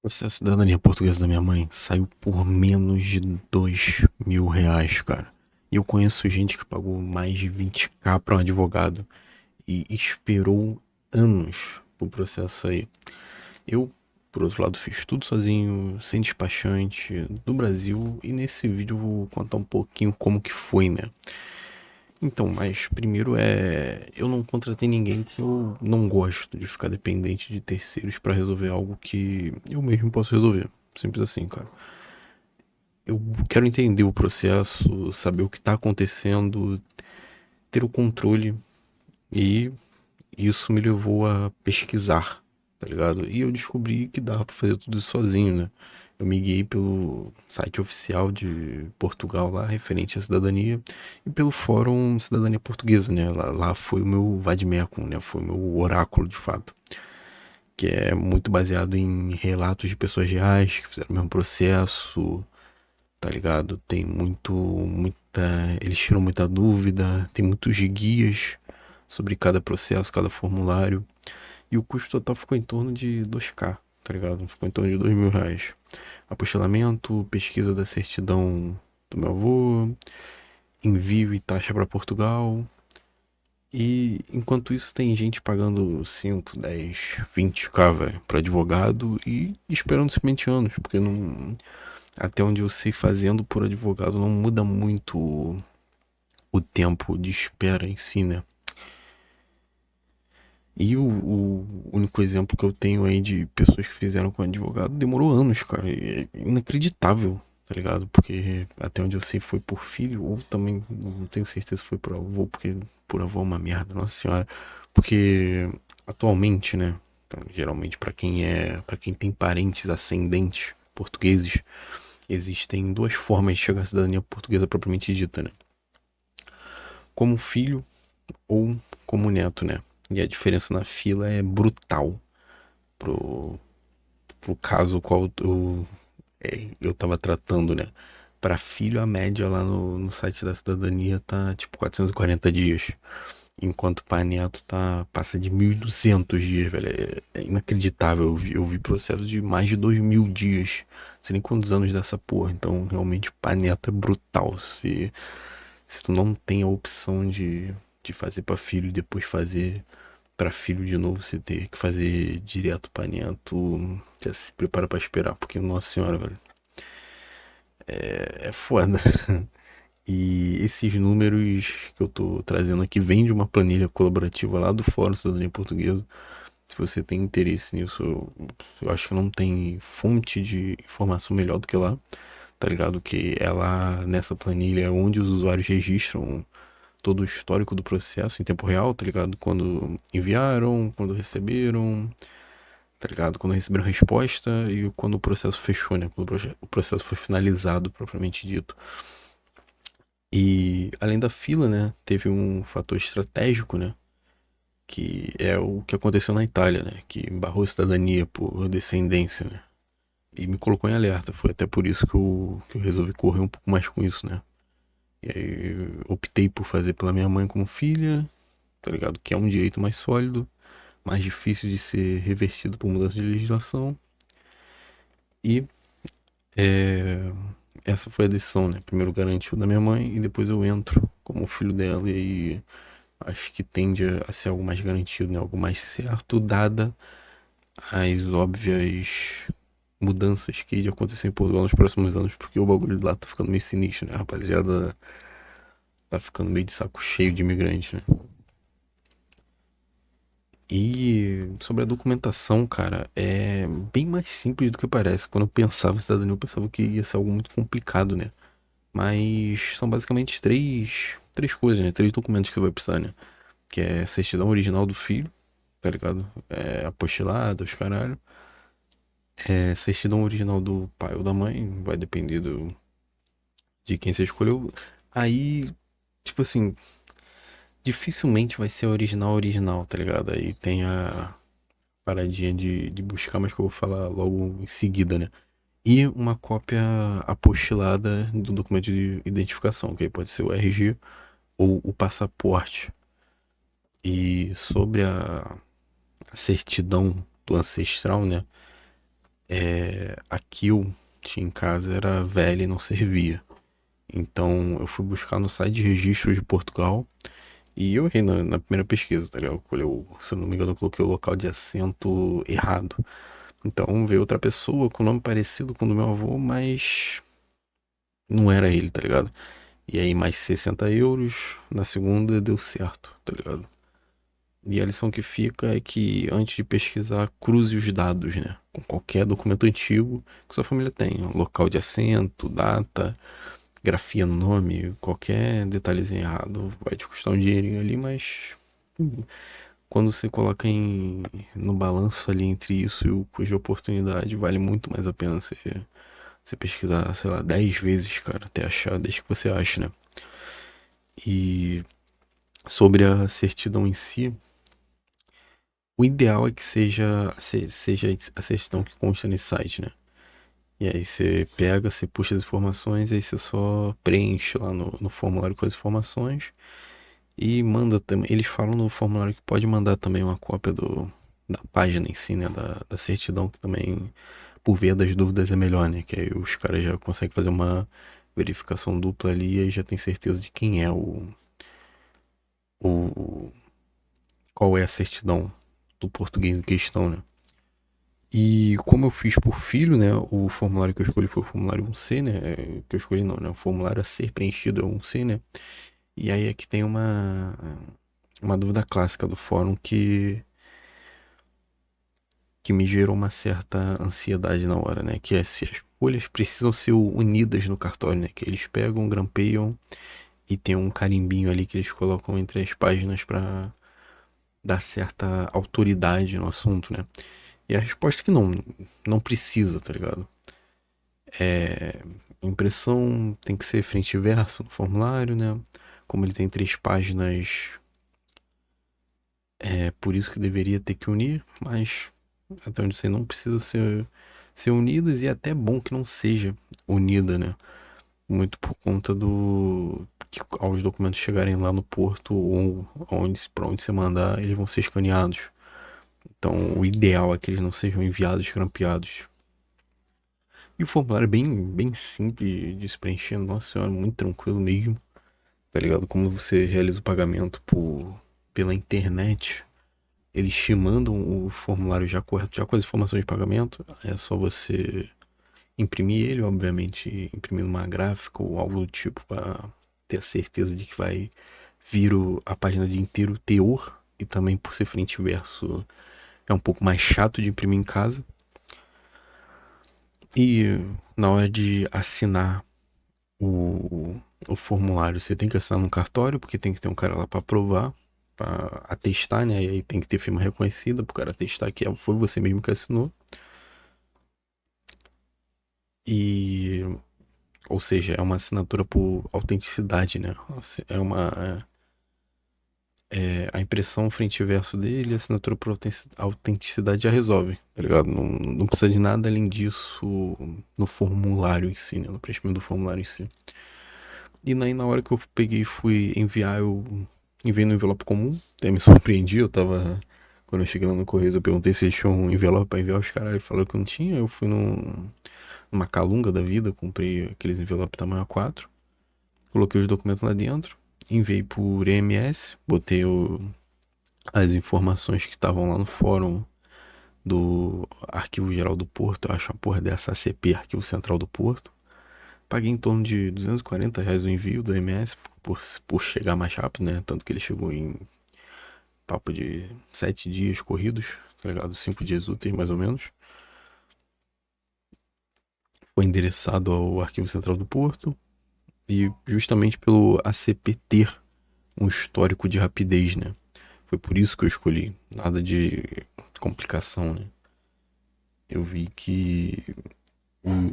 Processo de cidadania portuguesa da minha mãe saiu por menos de R$ 2.000, cara. E eu conheço gente que pagou mais de 20k pra um advogado e esperou anos pro processo sair. Eu, por outro lado, fiz tudo sozinho, sem despachante, do Brasil, e nesse vídeo eu vou contar um pouquinho como que foi, né? Então, mas primeiro eu não contratei ninguém que eu não gosto de ficar dependente de terceiros pra resolver algo que eu mesmo posso resolver. Simples assim, cara. Eu quero entender o processo, saber o que tá acontecendo, ter o controle, e isso me levou a pesquisar, tá ligado? E eu descobri que dava pra fazer tudo isso sozinho, né? Eu me guiei pelo site oficial de Portugal lá, referente à cidadania, e pelo Fórum Cidadania Portuguesa, né? Lá foi o meu vade-mecum, né? Foi o meu oráculo, de fato. Que é muito baseado em relatos de pessoas reais que fizeram o mesmo processo, tá ligado? Tem muita. Eles tiram muita dúvida, tem muitos guias sobre cada processo, cada formulário. E o custo total ficou em torno de 2k, tá ligado? Ficou em torno de R$ 2.000. Apostilamento, pesquisa da certidão do meu avô, envio e taxa para Portugal. E enquanto isso tem gente pagando 5, 10, 20k, velho, pra advogado e esperando simplesmente anos, porque não, até onde eu sei, fazendo por advogado não muda muito o tempo de espera em si, né? E o único exemplo que eu tenho aí de pessoas que fizeram com advogado demorou anos, cara. É inacreditável, tá ligado? Porque até onde eu sei foi por filho, ou também não tenho certeza se foi por avô, porque por avô é uma merda, nossa senhora. Porque atualmente, né? Então, geralmente para quem tem parentes ascendentes portugueses, existem duas formas de chegar à cidadania portuguesa propriamente dita, né? Como filho ou como neto, né? E a diferença na fila é brutal pro, pro caso qual eu tava tratando, né? Pra filho, a média lá no site da cidadania tá tipo 440 dias. Enquanto pra neto passa de 1.200 dias, velho. É inacreditável. Eu vi processos de mais de 2.000 dias. Não sei nem quantos anos dessa porra. Então, realmente, pra neto é brutal. Se tu não tem a opção de fazer pra filho e depois fazer pra filho de novo, você ter que fazer direto pra neto, já se prepara pra esperar, porque, nossa senhora, velho, é foda. E esses números que eu tô trazendo aqui vêm de uma planilha colaborativa lá do Fórum Cidadania Portuguesa. Se você tem interesse nisso, eu acho que não tem fonte de informação melhor do que lá, tá ligado? Que é lá nessa planilha onde os usuários registram todo o histórico do processo em tempo real, tá ligado? Quando enviaram, quando receberam, tá ligado? Quando receberam resposta e quando o processo fechou, né? Quando o processo foi finalizado, propriamente dito. E além da fila, né? Teve um fator estratégico, né? Que é o que aconteceu na Itália, né? Que barrou a cidadania por descendência, né? E me colocou em alerta. Foi até por isso que eu resolvi correr um pouco mais com isso, né? E aí eu optei por fazer pela minha mãe como filha, tá ligado? Que é um direito mais sólido, mais difícil de ser revertido por mudança de legislação. E é, essa foi a decisão, né? Primeiro garantiu da minha mãe e depois eu entro como filho dela. E aí acho que tende a ser algo mais garantido, né? Algo mais certo, dada as óbvias mudanças que de acontecer em Portugal nos próximos anos, porque o bagulho lá tá ficando meio sinistro, né? A rapaziada tá ficando meio de saco cheio de imigrante, né? E sobre a documentação, cara, é bem mais simples do que parece. Quando eu pensava em cidadania, eu pensava que ia ser algo muito complicado, né? Mas são basicamente três coisas, né? Três documentos que você vai precisar, né? Que é certidão original do filho, tá ligado? É apostilado, os caralho. É certidão original do pai ou da mãe, vai depender de quem você escolheu. Aí, tipo assim, dificilmente vai ser original original, tá ligado? Aí tem a paradinha de buscar, mas que eu vou falar logo em seguida, né? E uma cópia apostilada do documento de identificação, que aí pode ser o RG ou o passaporte. E sobre a certidão do ancestral, né? A que eu tinha em casa era velha e não servia. Então eu fui buscar no site de registro de Portugal e eu errei na primeira pesquisa, tá ligado? Se eu não me engano, eu coloquei o local de assento errado. Então veio outra pessoa com nome parecido com o do meu avô, mas não era ele, tá ligado? E aí mais 60 euros, na segunda deu certo, tá ligado? E a lição que fica é que antes de pesquisar, cruze os dados, né? Com qualquer documento antigo que sua família tenha. Local de assento, data, grafia no nome, qualquer detalhezinho errado vai te custar um dinheirinho ali, mas quando você coloca no balanço ali entre isso e o custo de oportunidade, vale muito mais a pena você pesquisar, sei lá, 10 vezes, cara, até achar, desde que você ache, né? E sobre a certidão em si, o ideal é que seja a certidão que consta nesse site, né? E aí você pega, você puxa as informações, aí você só preenche lá no formulário com as informações e manda também. Eles falam no formulário que pode mandar também uma cópia da página em si, né? Da certidão, que também, por via das dúvidas, é melhor, né? Que aí os caras já conseguem fazer uma verificação dupla ali e aí já tem certeza de quem é o qual é a certidão do português em questão, né? E como eu fiz por filho, né? O formulário que eu escolhi foi o formulário 1C, né? Que eu escolhi não, né? O formulário a ser preenchido é o 1C, né? E aí aqui tem uma dúvida clássica do fórum que me gerou uma certa ansiedade na hora, né? Que é se as folhas precisam ser unidas no cartório, né? Que eles pegam, grampeiam e tem um carimbinho ali que eles colocam entre as páginas para dar certa autoridade no assunto, né? E a resposta é que não precisa, tá ligado? Impressão tem que ser frente e verso no formulário, né? Como ele tem 3 páginas, é por isso que deveria ter que unir, mas até onde eu sei não precisa ser unidas e é até bom que não seja unida, né? Muito por conta do que aos documentos chegarem lá no porto ou para onde você mandar, eles vão ser escaneados. Então, o ideal é que eles não sejam enviados grampeados. E o formulário é bem simples de se preencher, nossa senhora, muito tranquilo mesmo, tá ligado? Como você realiza o pagamento pela internet, eles te mandam o formulário já correto, já com as informações de pagamento, é só você imprimir ele, obviamente, imprimir numa gráfica ou algo do tipo para ter a certeza de que vai vir a página de inteiro teor e também por ser frente e verso é um pouco mais chato de imprimir em casa. E na hora de assinar o formulário, você tem que assinar no cartório, porque tem que ter um cara lá para aprovar, para atestar, né? E aí tem que ter firma reconhecida pro cara atestar que foi você mesmo que assinou. E, ou seja, é uma assinatura por autenticidade, né? É uma a impressão frente e verso dele, a assinatura por autenticidade já resolve, tá ligado? Não precisa de nada além disso no formulário em si, né? No preenchimento do formulário em si. E aí na hora que eu peguei e fui enviar, eu enviei no envelope comum. Até me surpreendi, eu tava. Quando eu cheguei lá no Correio, eu perguntei se eles tinham um envelope pra enviar, os caras falaram que não tinha. Eu fui numa Calunga da vida, comprei aqueles envelopes tamanho A4, coloquei os documentos lá dentro, enviei por EMS, botei as informações que estavam lá no fórum do Arquivo Geral do Porto, eu acho uma porra dessa ACP, Arquivo Central do Porto. Paguei em torno de R$ 240 o envio do MS por chegar mais rápido, né? Tanto que ele chegou em papo de 7 dias corridos, tá ligado? 5 dias úteis, mais ou menos. Foi endereçado ao Arquivo Central do Porto e justamente pelo ACP ter um histórico de rapidez, né? Foi por isso que eu escolhi. Nada de complicação, né? Eu vi que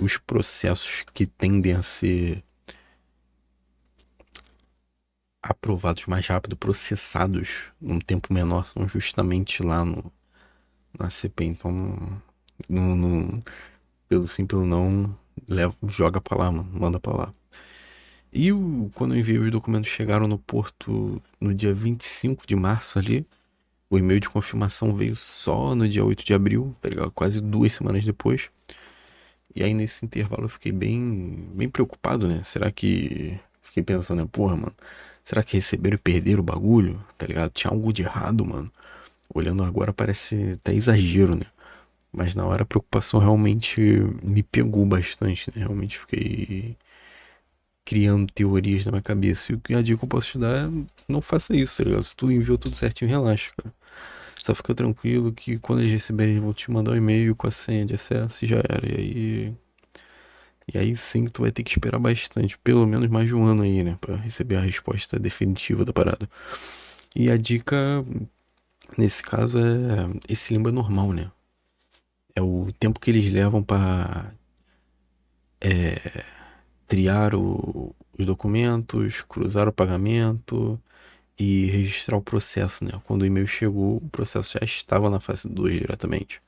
os processos que tendem a ser aprovados mais rápido, processados num tempo menor, são justamente lá na CP. Então, pelo sim, pelo não, joga pra lá, mano, manda pra lá. E quando eu enviei os documentos chegaram no porto no dia 25 de março ali, O e-mail de confirmação veio só no dia 8 de abril, tá ligado? Quase 2 semanas depois. E aí nesse intervalo eu fiquei bem preocupado, né? Será que. Fiquei pensando, né? Porra, mano. Será que receberam e perderam o bagulho? Tá ligado? Tinha algo de errado, mano. Olhando agora parece até exagero, né? Mas na hora a preocupação realmente me pegou bastante, né? Realmente fiquei criando teorias na minha cabeça. E a dica que eu posso te dar é não faça isso, tá ligado? Se tu enviou tudo certinho, relaxa, cara. Só fica tranquilo que quando eles receberem, eles vão te mandar um e-mail com a senha de acesso e já era. E aí sim tu vai ter que esperar bastante, pelo menos mais de um ano aí, né? Pra receber a resposta definitiva da parada. E a dica, nesse caso, é esse limbo é normal, né? É o tempo que eles levam pra triar os documentos, cruzar o pagamento e registrar o processo, né? Quando o e-mail chegou, o processo já estava na fase 2 diretamente.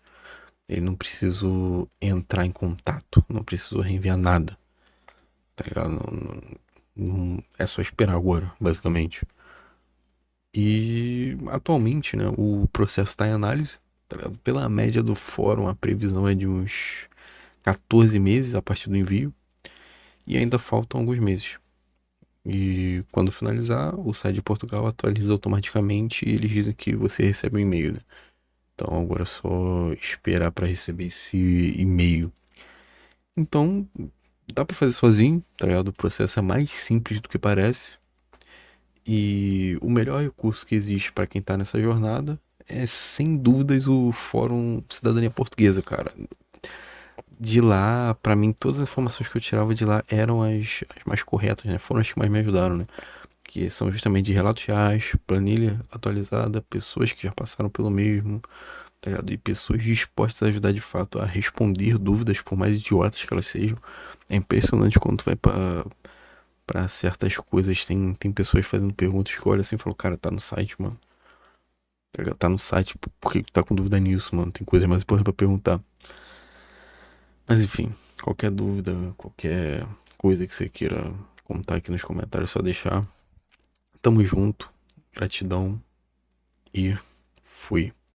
Ele não precisou entrar em contato, não precisou reenviar nada, tá ligado? É só esperar agora, basicamente. E atualmente, né, o processo está em análise, tá ligado? Pela média do fórum, a previsão é de uns 14 meses a partir do envio, e ainda faltam alguns meses. E quando finalizar, o site de Portugal atualiza automaticamente e eles dizem que você recebe um e-mail, né? Então agora é só esperar para receber esse e-mail. Então, dá pra fazer sozinho, tá ligado? O processo é mais simples do que parece. E o melhor recurso que existe pra quem tá nessa jornada é, sem dúvidas, o Fórum Cidadania Portuguesa, cara. De lá, pra mim, todas as informações que eu tirava de lá eram as mais corretas, né? Foram as que mais me ajudaram, né? Que são justamente de relatos reais, planilha atualizada, pessoas que já passaram pelo mesmo, tá ligado? E pessoas dispostas a ajudar de fato a responder dúvidas, por mais idiotas que elas sejam. É impressionante quando tu vai pra certas coisas, tem pessoas fazendo perguntas que olham assim e falam, cara, tá no site, mano. Tá ligado? Tá no site, por que tá com dúvida nisso, mano? Tem coisa mais importante pra perguntar. Mas enfim, qualquer dúvida, qualquer coisa que você queira contar aqui nos comentários, é só deixar. Tamo junto, gratidão e fui.